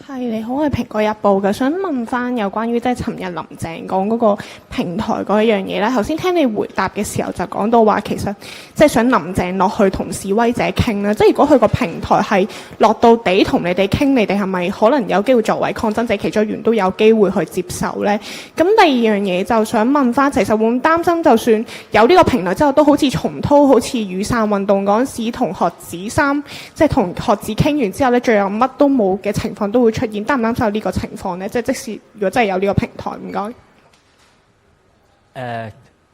係，你好，我係蘋果日報嘅，想問翻有關於即係尋日林鄭講嗰個平台嗰一樣嘢咧。頭先聽你回答嘅時候就講到話，其實即係想林鄭落去同示威者傾啦。即係如果佢個平台係落到地同你哋傾，你哋係咪可能有機會作為抗爭者其中一員都有機會去接受咧？咁第二樣嘢就想問翻，其實會唔會擔心就算有呢個平台之後，都好似重蹈好似雨傘運動嗰陣時同學子三即係同學子傾完之後咧，最後乜都冇嘅情況都會出現，擔唔擔心有呢個情況咧？即使如果真係有呢個平台，唔該。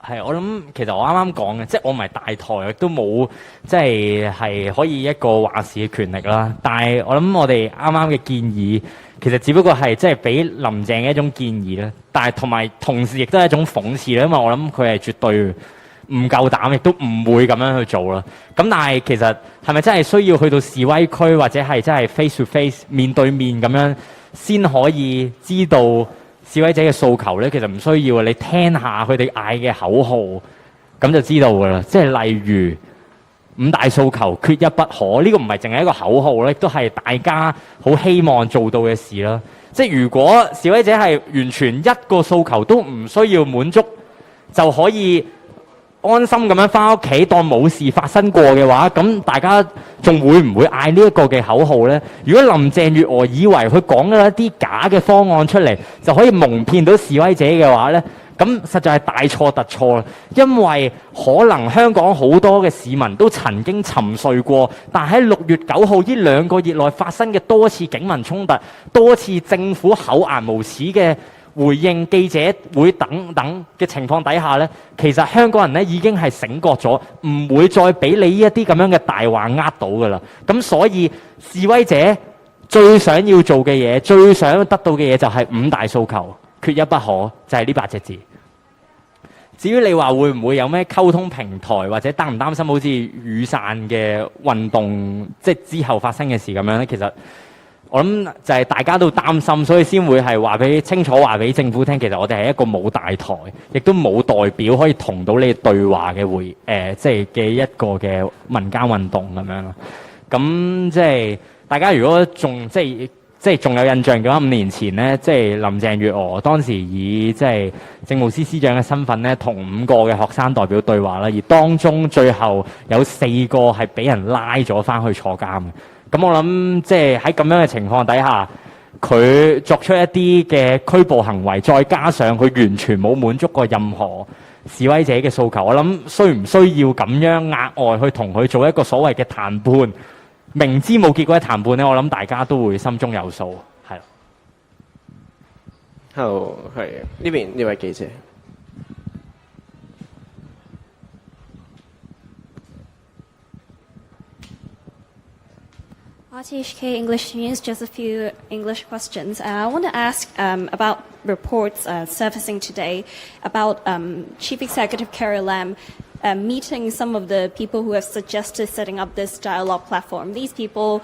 係我諗，其實我啱啱講嘅，即係我唔係大台，亦都冇即係可以一個話事嘅權力啦。但係我諗我哋啱啱嘅建議，其實只不過係即係俾林鄭嘅一種建議啦。但係同時亦都係一種諷刺啦，因為我諗佢係絕對唔夠膽，亦都唔會咁樣去做啦。咁但係其實係咪真係需要去到示威區，或者係真係 face to face 面對面咁樣先可以知道示威者嘅訴求咧？其實唔需要，你聽下佢哋嗌嘅口號咁就知道㗎啦。即係例如5大訴求缺一不可，呢個唔係淨係一個口號咧，都係大家好希望做到嘅事啦。即係如果示威者係完全一個訴求都唔需要滿足就可以安心咁樣翻屋企當冇事發生過嘅話，咁大家仲會唔會嗌呢一個嘅口號呢？如果林鄭月娥以為佢講咗一啲假嘅方案出嚟就可以蒙騙到示威者嘅話呢，咁實在係大錯特錯啦。因為可能香港好多嘅市民都曾經沉睡過，但喺6月9號呢2個月內發生嘅多次警民衝突，多次政府厚顏無恥嘅回應記者會等等嘅情況底下呢，其實香港人呢已經係醒覺咗，唔會再俾你呢一啲咁樣嘅大話呃到㗎啦。咁所以示威者最想要做嘅嘢，最想得到嘅嘢就係5大訴求，缺一不可，就係呢8隻字。至於你話會唔會有咩溝通平台，或者擔唔擔心好似雨傘嘅運動，即係之後發生嘅事咁樣呢？其實我諗就係大家都擔心，所以先會係清楚話俾政府聽，其實我哋係一個冇大台，亦都冇代表可以同到你對話嘅即係嘅一個嘅民間運動咁樣咯。咁即係大家如果仲即係仲有印象嘅話，5年前呢，即係林鄭月娥當時以即係政務司司長嘅身份呢，同5個嘅學生代表對話啦，而當中最後有4個係俾人拉咗翻去坐監嘅。咁我諗即係喺咁樣嘅情況底下，佢作出一啲嘅拘捕行為，再加上佢完全冇滿足過任何示威者嘅訴求，我諗需唔需要咁樣額外去同佢做一個所謂嘅談判？明知冇結果嘅談判咧，我諗大家都會心中有數，係啦。好，係呢邊呢位記者。RTHK English News, just a few English questions. I want to ask about reports surfacing today about Chief Executive Carrie Lam meeting some of the people who have suggested setting up this dialogue platform. These people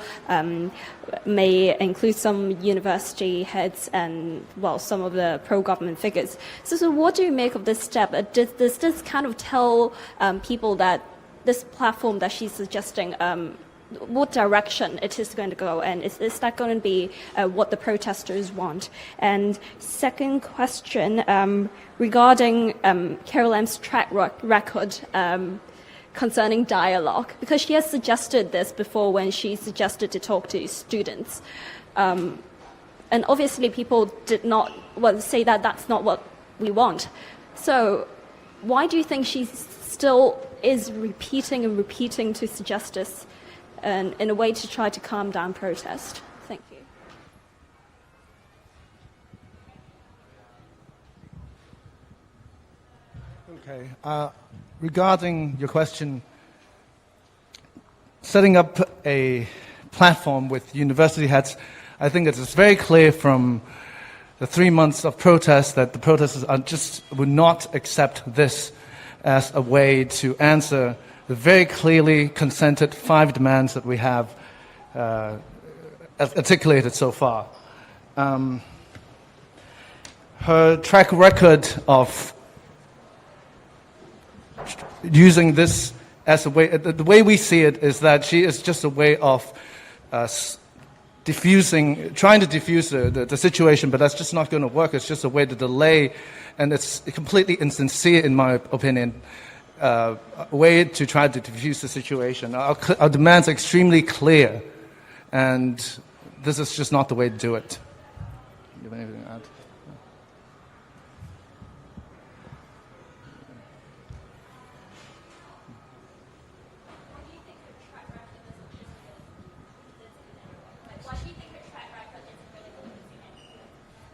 may include some university heads and, well, some of the pro-government figures. So what do you make of this step? Does this kind of tell people that this platform that she's suggesting what direction it is going to go, and is that going to be what the protesters want? And second question, regarding Carrie Lam's track record concerning dialogue, because she has suggested this before when she suggested to talk to students. And obviously people did not say that that's not what we want. So why do you think she still is repeating and repeating to suggest this in a way to try to calm down protest? Thank you. Okay. Regarding your question, setting up a platform with university heads, I think it's very clear from the 3 months of protest that the protesters would not accept this as a way to answer the very clearly consented 5 demands that we have articulated so far. Her track record of using this as a way, the way we see it is that she is just a way of trying to diffuse the situation, but that's just not going to work. It's just a way to delay, and it's completely insincere, in my opinion, a way to try to diffuse the situation. Our demands are extremely clear, and this is just not the way to do it. Do you have anything to add?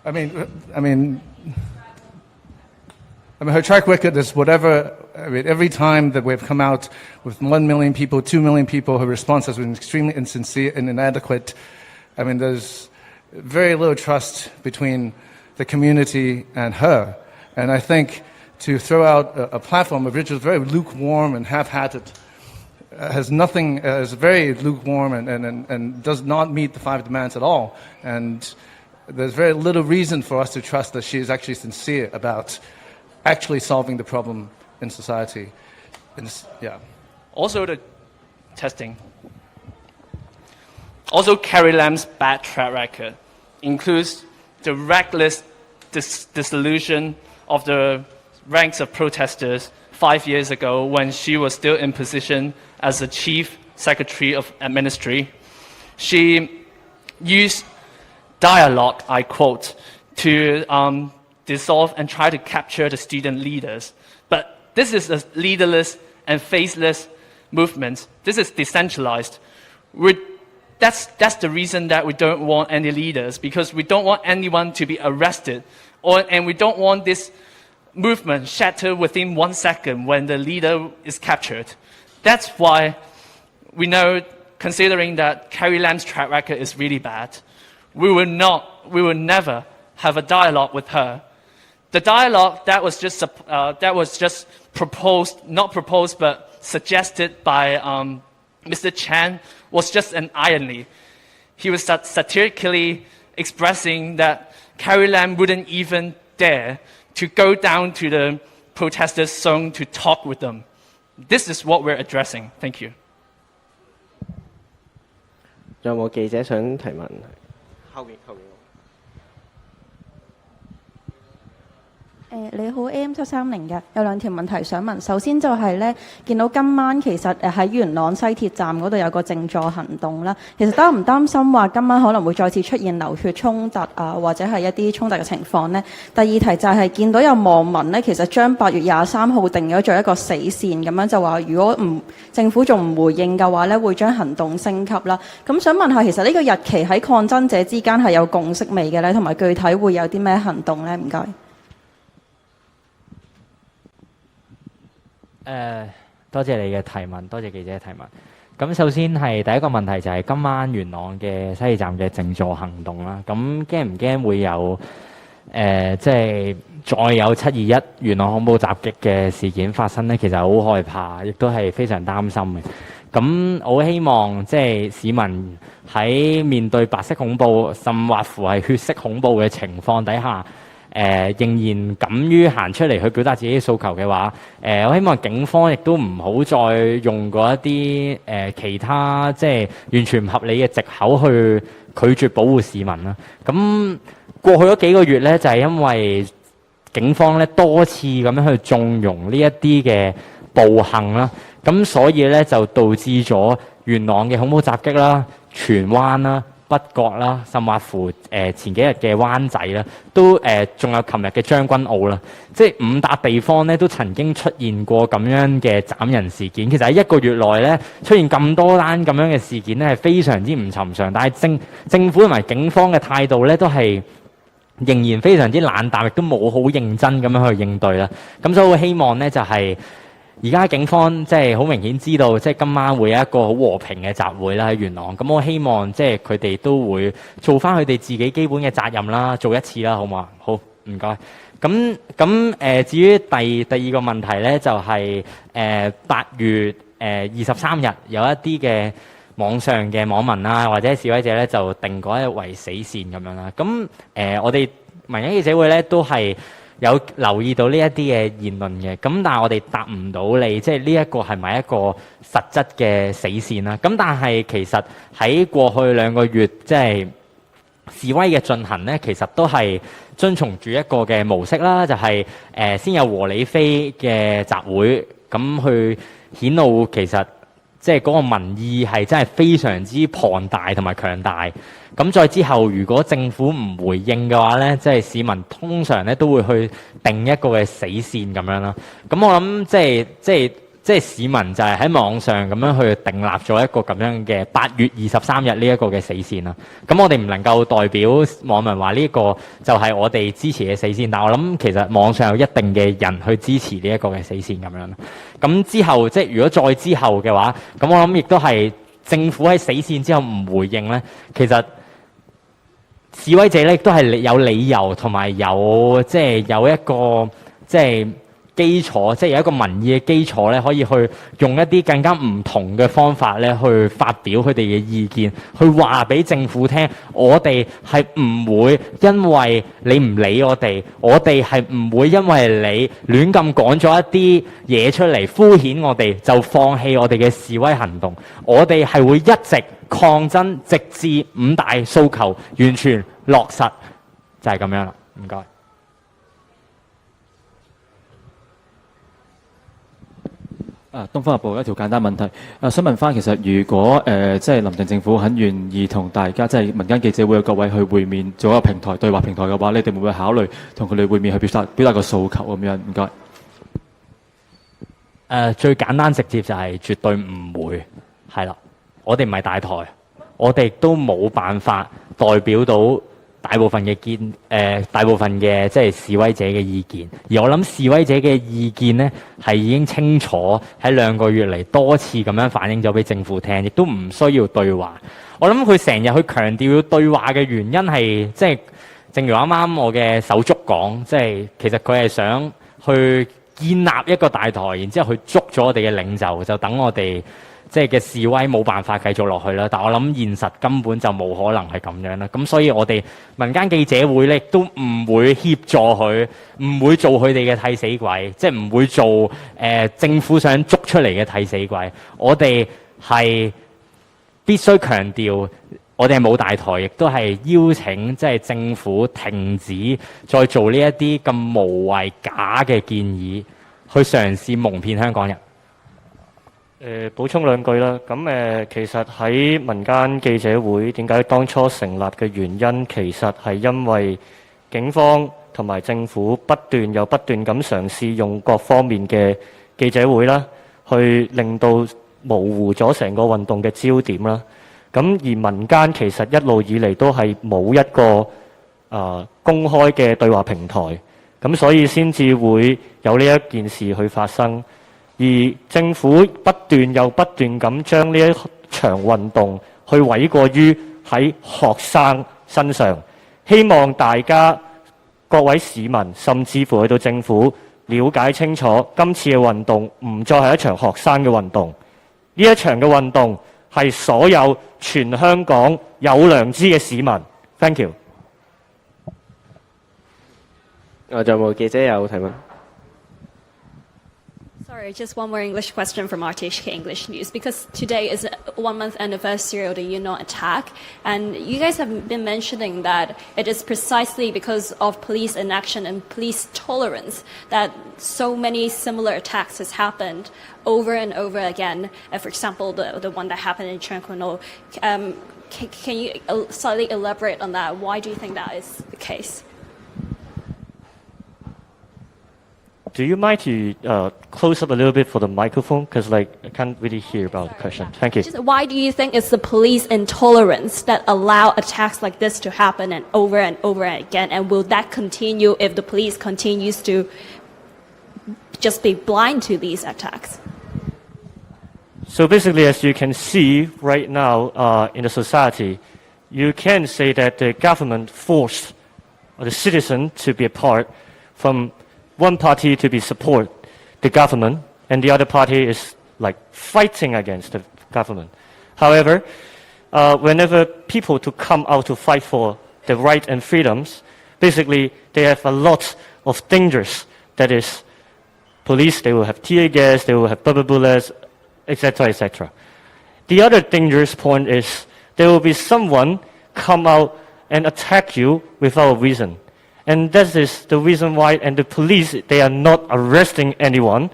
I mean, her track record is whatever. I mean, every time that we've come out with 1 million people, 2 million people, her response has been extremely insincere and inadequate. I mean, there's very little trust between the community and her. And I think to throw out a platform which is very lukewarm and half-hearted, is very lukewarm and does not meet the 5 demands at all. And there's very little reason for us to trust that she is actually sincere about actually solving the problem in society. Also the testing. Also Carrie Lam's bad track record includes the reckless dissolution of the ranks of protesters 5 years ago when she was still in position as the Chief Secretary of Administration. She used dialogue, I quote, to dissolve and try to capture the student leaders. But this is a leaderless and faceless movement. This is decentralized. That's the reason that we don't want any leaders, because we don't want anyone to be arrested, and we don't want this movement shattered within 1 second when the leader is captured. That's why we know, considering that Carrie Lam's track record is really bad, we will never have a dialogue with her. The dialogue that was just proposed, not proposed, but suggested by Mr. Chan was just an irony. He was satirically expressing that Carrie Lam wouldn't even dare to go down to the protesters' zone to talk with them. This is what we're addressing. Thank you. 有冇記者想提問？後邊。你好 AM730嘅，有兩條問題想問。首先就係咧，見到今晚其實喺元朗西鐵站嗰度有個靜坐行動啦。其實擔唔擔心話今晚可能會再次出現流血衝突啊，或者係一啲衝突嘅情況呢？第二題就係見到有網民咧，其實將8月23號定咗做一個死線，咁樣就話如果政府仲唔回應嘅話咧，會將行動升級啦。咁想問下，其實呢個日期喺抗爭者之間係有共識未嘅咧？同埋具體會有啲咩行動咧？唔該。多謝你嘅提問，多謝記者嘅提問。咁首先係第一個問題就係今晚元朗嘅西鐵站嘅靜坐行動啦。咁驚唔驚會有即係再有721元朗恐怖襲擊嘅事件發生呢？其實好害怕，亦都係非常擔心嘅。咁我希望即係市民喺面對白色恐怖，甚或乎係血色恐怖嘅情況底下，仍然敢於行出嚟去表達自己嘅訴求嘅話，我希望警方亦都唔好再用過一啲其他即係完全唔合理嘅藉口去拒絕保護市民啦。咁過去嗰幾個月咧，就係因為警方咧多次咁樣去縱容呢一啲嘅暴行啦，咁所以咧就導致咗元朗嘅恐怖襲擊啦、荃灣啦、北角啦，甚或乎前幾日嘅灣仔啦，都仲有琴日嘅將軍澳啦，即係5笪地方咧都曾經出現過咁樣嘅斬人事件。其實喺1個月內咧出現咁多單咁樣嘅事件咧係非常之唔尋常，但係政府同埋警方嘅態度咧都係仍然非常之冷淡，亦都冇好認真咁樣去應對啦。咁所以我希望咧就係而家警方即係好明顯知道，即係今晚會有一個好和平嘅集會啦喺元朗。咁我希望即係佢哋都會做翻佢哋自己基本嘅責任啦，做一次啦，好嘛？好，唔該。咁至於第二個問題咧，就係8月23日有一啲嘅網上嘅網民啦，或者示威者咧就定嗰一日為死線咁樣啦。咁我哋民間記者會咧都係有留意到呢一啲嘅言論嘅，咁但係我哋答唔到你，即係呢一個係咪一個實質嘅死線啦？咁但係其實喺過去2個月，即係示威嘅進行咧，其實都係遵從住一個嘅模式啦，就係先有和理非嘅集會，咁去顯露其實即係嗰個民意係真係非常之龐大同埋強大。咁再之後，如果政府唔回應嘅話咧，即係市民通常咧都會去定一個嘅死線咁樣啦。咁我諗即係市民就係喺網上咁樣去訂立咗一個咁樣嘅8月23日呢一個嘅死線啦。咁我哋唔能夠代表網民話呢一個就係我哋支持嘅死線，但我諗其實網上有一定嘅人去支持呢一個嘅死線咁樣啦。咁之後即係如果再之後嘅話，咁我諗亦都係政府喺死線之後唔回應咧，其實示威者咧都係有理由同埋有即係有一個即係基礎，即係有一個民意嘅基礎咧，可以去用一啲更加唔同嘅方法咧，去發表佢哋嘅意見，去話俾政府聽，我哋係唔會因為你唔理我哋係唔會因為你亂咁講咗一啲嘢出嚟敷衍我哋，就放棄我哋嘅示威行動。我哋係會一直抗爭，直至5大訴求完全落實，就係咁樣啦。唔該。東方日報一條簡單問題，想問翻其實如果即係林鄭政府很願意同大家即係民間記者會嘅各位去會面，做一個平台對話平台嘅話，你哋會唔會考慮同佢哋會面去表達個訴求咁樣？唔該。最簡單直接就係絕對唔會，係啦。我哋唔係大台，我哋都冇辦法代表到大部分嘅即係示威者嘅意見，而我諗示威者嘅意見呢，係已經清楚喺2個月嚟多次咁樣反映咗俾政府聽，亦都唔需要對話。我諗佢成日去強調要對話嘅原因係，即係正如啱啱我嘅手足講，即係其實佢係想去建立一個大台，然之後去捉咗我哋嘅領袖，就等我哋即係嘅示威冇辦法繼續落去啦。但我諗現實根本就冇可能係咁樣啦。咁所以我哋民間記者會咧都唔會協助佢，唔會做佢哋嘅替死鬼，即係唔會做政府想捉出嚟嘅替死鬼。我哋係必須強調，我哋係冇大台，亦都係邀請即係政府停止再做呢一啲咁無謂假嘅建議，去嘗試蒙騙香港人。補充兩句啦。咁其實喺民間記者會點解當初成立嘅原因，其實係因為警方同埋政府不斷咁嘗試用各方面嘅記者會啦，去令到模糊咗成個運動嘅焦點啦。咁而民間其實一路以嚟都係冇一個公開嘅對話平台，咁所以先至會有呢一件事去發生。而政府不斷咁將呢一場運動去諉過於喺學生身上，希望大家各位市民甚至乎去到政府了解清楚，今次嘅運動唔再係一場學生嘅運動，呢一場嘅運動係所有全香港有良知嘅市民。Thank you。仲有冇記者有提問？ Sorry, just one more English question from RTHK English News, because today is a 1-month anniversary of the Yunnan attack, and you guys have been mentioning that it is precisely because of police inaction and police tolerance that so many similar attacks has happened over and over again. For example, the one that happened in Changkuno. Can you slightly elaborate on that? Why do you think that is the case? Do you mind to close up a little bit for the microphone? Because I can't really hear about the question. Thank you. Just why do you think it's the police intolerance that allow attacks like this to happen and over again? And will that continue if the police continues to just be blind to these attacks? So basically, as you can see right now in the society, you can say that the government forced the citizen to be apart from one party to be support the government, and the other party is fighting against the government. However, whenever people to come out to fight for the right and freedoms, basically they have a lot of dangers. That is, police, they will have tear gas, they will have rubber bullets, etc., etc. The other dangerous point is there will be someone come out and attack you without reason. And that is the reason why, and the police, they are not arresting anyone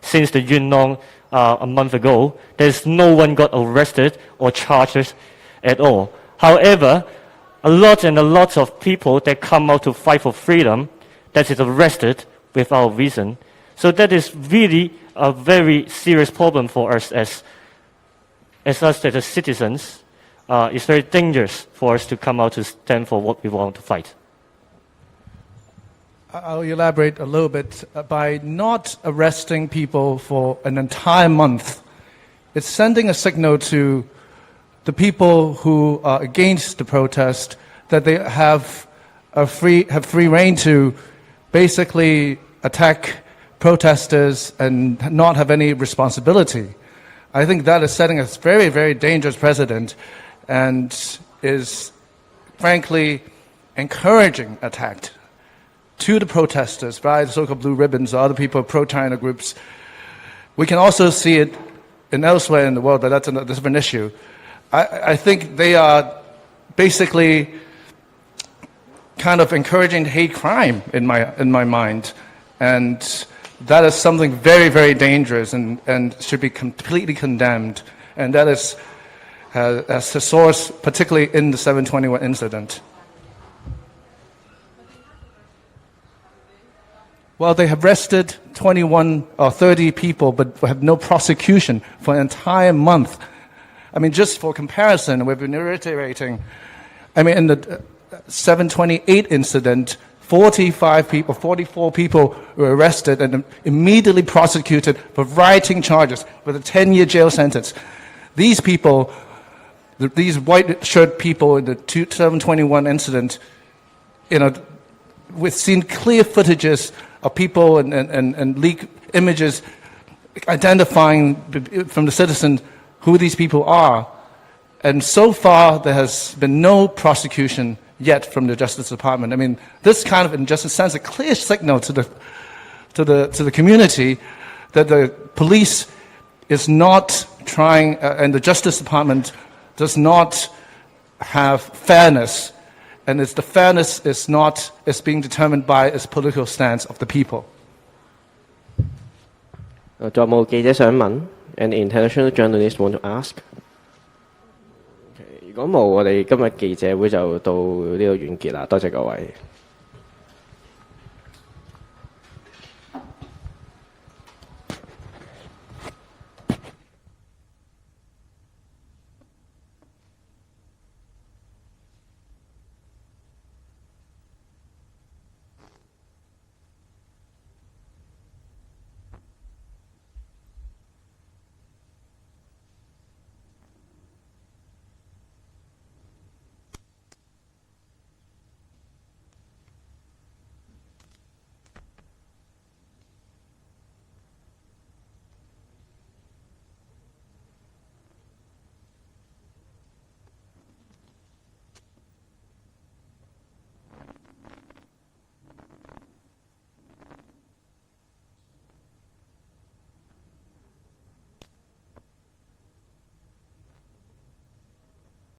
since the Yunnan a month ago. There's no one got arrested or charged at all. However, a lot of people that come out to fight for freedom that is arrested without reason. So that is really a very serious problem for us as the citizens. It's very dangerous for us to come out to stand for what we want to fight. I'll elaborate a little bit. By not arresting people for an entire month, it's sending a signal to the people who are against the protest that they have free rein to basically attack protesters and not have any responsibility. I think that is setting a very, very dangerous precedent and is frankly encouraging attack to the protesters by the so-called blue ribbons or other people, pro-China groups. We can also see it elsewhere in the world, but that's a different issue. I think they are basically kind of encouraging hate crime in my mind, and that is something very, very dangerous and should be completely condemned. And that is as the source, particularly in the 721 incident. Well, they have arrested 21 or 30 people, but have no prosecution for an entire month. I mean, just for comparison, we've been reiterating, in the 728 incident, 44 people were arrested and immediately prosecuted for rioting charges with a 10-year jail sentence. These people, these white shirt people in the 721 incident, we've seen clear footages of people and leaked images identifying from the citizens who these people are. And so far, there has been no prosecution yet from the Justice Department. I mean, this kind of injustice sends a clear signal to the community that the police is not trying, and the Justice Department does not have fairness, and the fairness is being determined by its political stance of the people. 仲有冇記者想問 ？An international journalist want to ask？ 如果冇，我哋今日記者會就到呢度完結啦。多謝各位。